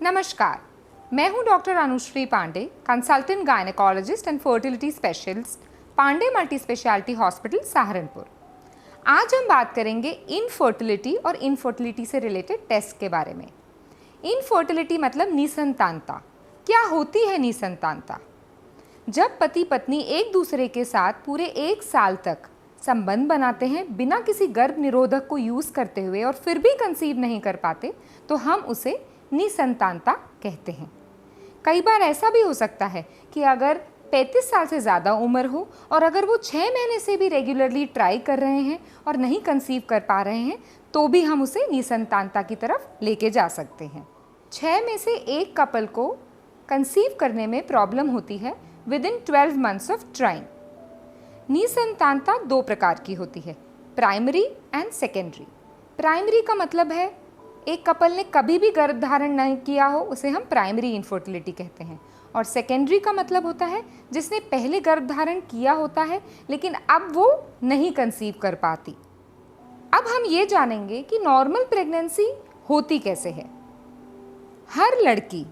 नमस्कार, मैं हूं doctor Anushree Pandey, consultant gynaecologist and fertility specialist, Pandey multi speciality hospital Saharanpur. आज हम बात करेंगे इनफर्टिलिटी और इनफर्टिलिटी से रिलेटेड टेस्ट के बारे में। इनफर्टिलिटी मतलब निसंतानता। क्या होती है निसंतानता? जब पति पत्नी एक दूसरे के साथ पूरे 1 साल तक संबंध बनाते हैं बिना किसी गर्भ निरोधक को यूज़ करते हुए और फिर भी कंसीव नहीं कर पाते, तो हम उसे निसंतानता कहते हैं। कई बार ऐसा भी हो सकता है कि अगर 35 साल से ज़्यादा उम्र हो और अगर वो 6 महीने से भी रेगुलरली ट्राई कर रहे हैं और नहीं कंसीव कर पा रहे हैं, तो भी हम उसे निसंतानता की तरफ लेके जा सकते हैं। 6 में से एक कपल को कंसीव करने में प्रॉब्लम होती है within 12 months of trying. निसंतानता 2 प्रकार की होती है, प्राइमरी एंड सेकेंडरी। प्राइमरी का मतलब है एक कपल ने कभी भी गर्भ धारण नहीं किया हो, उसे हम प्राइमरी इनफर्टिलिटी कहते हैं। और सेकेंडरी का मतलब होता है जिसने पहले गर्भ धारण किया होता है लेकिन अब वो नहीं कंसीव कर पाती। अब हम ये जानेंगे कि नॉर्मल प्रेगनेंसी होती कैसे है। हर लड़की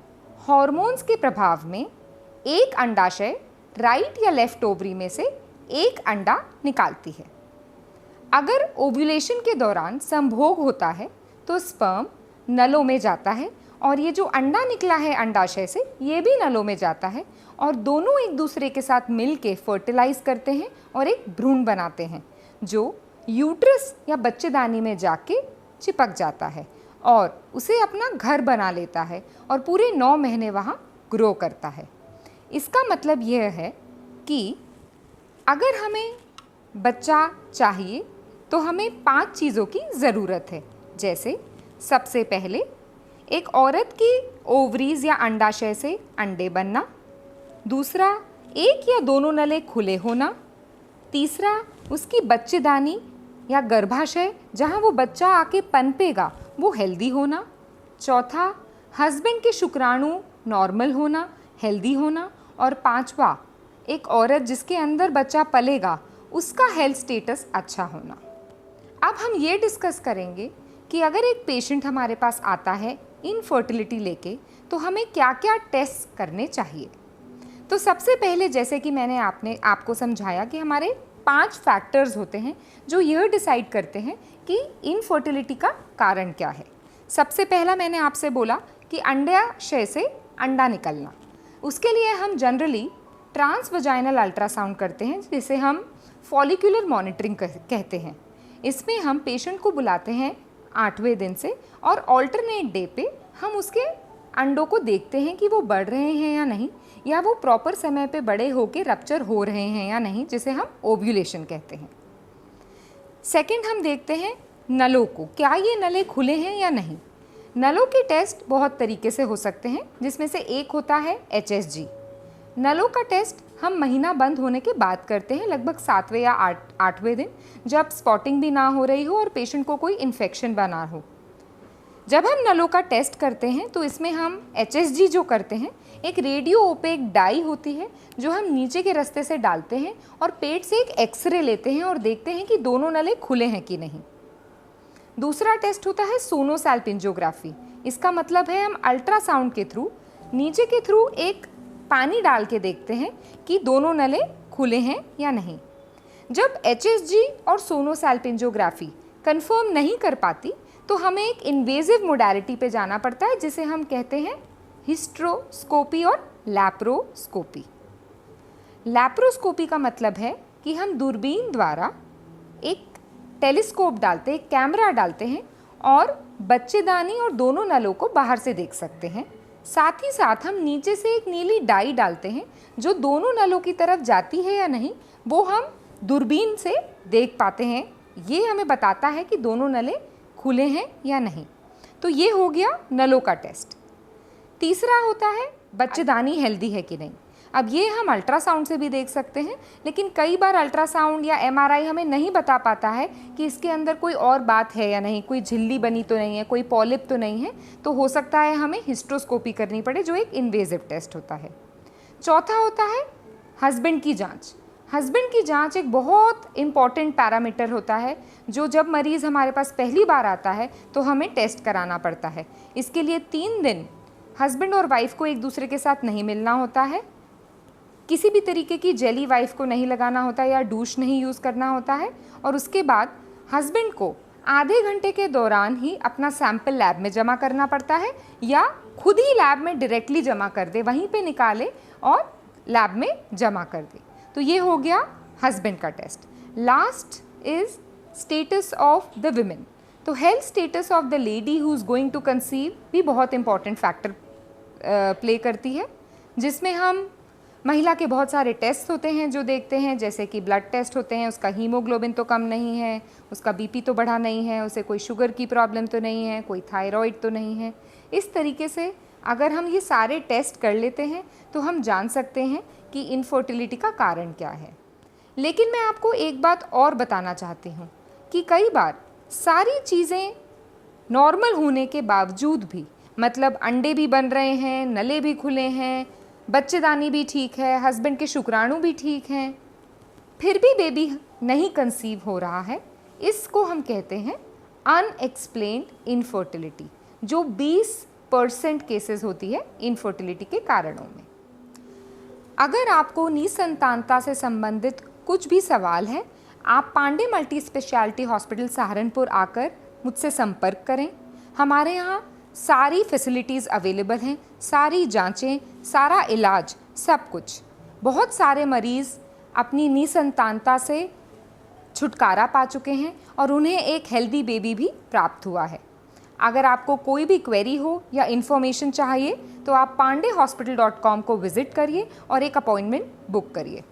हॉर्मोन्स के प्रभाव में एक अंडाशय राइट या लेफ्ट ओवरी में से एक अंडा निकालती है। अगर ओव्यूलेशन के दौरान संभोग होता है तो स्पर्म नलों में जाता है और ये जो अंडा निकला है अंडाशय से, ये भी नलों में जाता है और दोनों एक दूसरे के साथ मिल के फर्टिलाइज करते हैं और एक भ्रूण बनाते हैं जो यूट्रस या बच्चेदानी में जाके चिपक जाता है और उसे अपना घर बना लेता है और पूरे 9 महीने वहाँ ग्रो करता है। इसका मतलब यह है कि अगर हमें बच्चा चाहिए तो हमें 5 चीज़ों की ज़रूरत है। जैसे सबसे पहले एक औरत की ओवरीज या अंडाशय से अंडे बनना, दूसरा एक या दोनों नले खुले होना, तीसरा उसकी बच्चेदानी या गर्भाशय जहां वो बच्चा आके पनपेगा वो हेल्दी होना, चौथा हस्बैंड के शुक्राणु नॉर्मल होना, हेल्दी होना, और 5वां एक औरत जिसके अंदर बच्चा पलेगा उसका हेल्थ स्टेटस अच्छा होना। अब हम ये डिस्कस करेंगे कि अगर एक पेशेंट हमारे पास आता है इनफर्टिलिटी लेके तो हमें क्या क्या टेस्ट करने चाहिए। तो सबसे पहले जैसे कि मैंने आपको समझाया कि हमारे 5 फैक्टर्स होते हैं जो यह डिसाइड करते हैं कि इनफर्टिलिटी का कारण क्या है। सबसे पहला मैंने आपसे बोला कि अंडाशय से अंडा निकलना। उसके लिए हम जनरली ट्रांसवजाइनल अल्ट्रासाउंड करते हैं जिसे हम फॉलिकुलर मॉनिटरिंग कहते हैं। इसमें हम पेशेंट को बुलाते हैं 8वें दिन से और ऑल्टरनेट डे पे हम उसके अंडों को देखते हैं कि वो बढ़ रहे हैं या नहीं, या वो प्रॉपर समय पे बड़े होके रप्चर हो रहे हैं या नहीं, जिसे हम ओव्यूलेशन कहते हैं। सेकंड हम देखते हैं नलों को, क्या ये नले खुले हैं या नहीं। नलों के टेस्ट बहुत तरीके से हो सकते हैं जिसमें से एक होता है HSG। नलों का टेस्ट हम महीना बंद होने के बाद करते हैं, लगभग 7वें या 8वें दिन, जब स्पॉटिंग भी ना हो रही हो और पेशेंट को कोई इन्फेक्शन बना हो। जब हम नलों का टेस्ट करते हैं तो इसमें हम HSG जो करते हैं, एक रेडियो ओपेक डाई होती है जो हम नीचे के रास्ते से डालते हैं और पेट से एक एक्सरे लेते हैं और देखते हैं कि दोनों नले खुले हैं कि नहीं। दूसरा टेस्ट होता है सोनोसैल्पिंजियोग्राफी। इसका मतलब है हम अल्ट्रासाउंड के थ्रू नीचे के थ्रू एक पानी डाल के देखते हैं कि दोनों नले खुले हैं या नहीं। जब HSG और सोनोसैल्पिंजियोग्राफी कंफर्म नहीं कर पाती तो हमें एक इन्वेजिव मोडालिटी पे जाना पड़ता है जिसे हम कहते हैं हिस्ट्रोस्कोपी और लैप्रोस्कोपी। लैप्रोस्कोपी का मतलब है कि हम दूरबीन द्वारा एक टेलीस्कोप डालते हैं, एक कैमरा डालते हैं और बच्चेदानी और दोनों नलों को बाहर से देख सकते हैं। साथ ही साथ हम नीचे से एक नीली डाई डालते हैं जो दोनों नलों की तरफ जाती है या नहीं वो हम दूरबीन से देख पाते हैं। ये हमें बताता है कि दोनों नले खुले हैं या नहीं। तो ये हो गया नलों का टेस्ट। तीसरा होता है बच्चेदानी हेल्दी है कि नहीं। अब ये हम अल्ट्रासाउंड से भी देख सकते हैं, लेकिन कई बार अल्ट्रासाउंड या MRI हमें नहीं बता पाता है कि इसके अंदर कोई और बात है या नहीं, कोई झिल्ली बनी तो नहीं है, कोई पॉलिप तो नहीं है। तो हो सकता है हमें हिस्ट्रोस्कोपी करनी पड़े जो एक इन्वेजिव टेस्ट होता है। चौथा होता है हस्बैंड की जांच। हस्बैंड की जांच एक बहुत इम्पॉर्टेंट पैरामीटर होता है जो जब मरीज़ हमारे पास पहली बार आता है तो हमें टेस्ट कराना पड़ता है। इसके लिए 3 दिन हस्बैंड और वाइफ को एक दूसरे के साथ नहीं मिलना होता है, किसी भी तरीके की जेली वाइफ को नहीं लगाना होता या डूश नहीं यूज़ करना होता है, और उसके बाद हस्बैंड को आधे घंटे के दौरान ही अपना सैंपल लैब में जमा करना पड़ता है, या खुद ही लैब में डायरेक्टली जमा कर दे, वहीं पे निकाले और लैब में जमा कर दे। तो ये हो गया हस्बैंड का test. Last is status of the women. तो health status of the lady who is going to conceive भी बहुत इंपॉर्टेंट फैक्टर प्ले करती है, जिसमें हम महिला के बहुत सारे टेस्ट होते हैं जो देखते हैं, जैसे कि ब्लड टेस्ट होते हैं, उसका हीमोग्लोबिन तो कम नहीं है, उसका बीपी तो बढ़ा नहीं है, उसे कोई शुगर की प्रॉब्लम तो नहीं है, कोई थायराइड तो नहीं है। इस तरीके से अगर हम ये सारे टेस्ट कर लेते हैं तो हम जान सकते हैं कि इनफर्टिलिटी का कारण क्या है। लेकिन मैं आपको एक बात और बताना चाहती हूँ कि कई बार सारी चीज़ें नॉर्मल होने के बावजूद भी, मतलब अंडे भी बन रहे हैं, नले भी खुले हैं, बच्चेदानी भी ठीक है, हस्बैंड के शुक्राणु भी ठीक हैं, फिर भी बेबी नहीं कंसीव हो रहा है, इसको हम कहते हैं अनएक्सप्लेन्ड इनफर्टिलिटी, जो 20% केसेस होती है इनफर्टिलिटी के कारणों में। अगर आपको निसंतानता से संबंधित कुछ भी सवाल है, आप Pandey multi speciality hospital Saharanpur आकर मुझसे संपर्क करें। हमारे यहाँ सारी फैसिलिटीज़ अवेलेबल हैं, सारी जांचें, सारा इलाज, सब कुछ। बहुत सारे मरीज़ अपनी निसंतानता से छुटकारा पा चुके हैं और उन्हें एक हेल्दी बेबी भी प्राप्त हुआ है। अगर आपको कोई भी क्वेरी हो या इन्फॉर्मेशन चाहिए तो आप pandehhospital.com को विज़िट करिए और एक अपॉइंटमेंट बुक करिए।